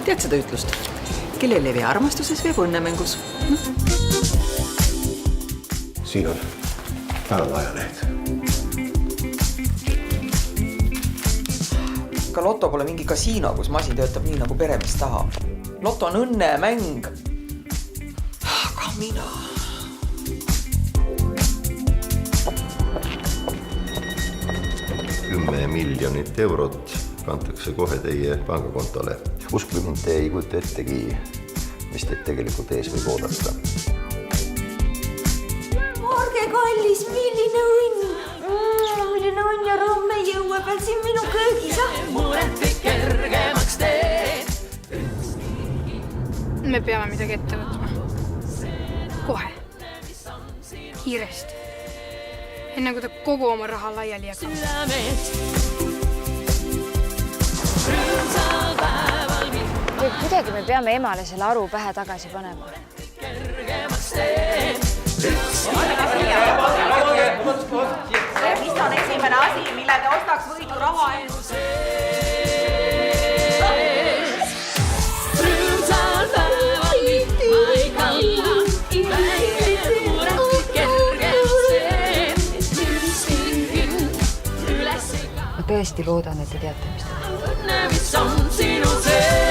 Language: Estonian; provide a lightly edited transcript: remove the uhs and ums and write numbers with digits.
Tead seda ütlust? Kellel ei vee armastuses, veeb õnnemängus. Siin on tänava ajalehed. Ka Lotto pole mingi kasiino, kus masin töötab nii, nagu peremees tahab. Lotto on õnnemäng. Aga mina... 10 miljonit eurot kantakse kohe teie pangakontole. Uskuge mind, te ei kujuta ettegi, mis teid tegelikult ees võib oodata. Orge kallis, milline õnn! Milline õnn ja rõõm me jõue peal siin minu köögis. Me peame midagi ette võtma. Kohe. Kiiresti. Enne kui ta kogu oma raha laiali jagab. Kuidagi me peame emale selle aru pähe tagasi panema. Mis on esimene asi, mille te ostaks võidu raha eest? Ma tõesti loodan, et te teate, mis te teete.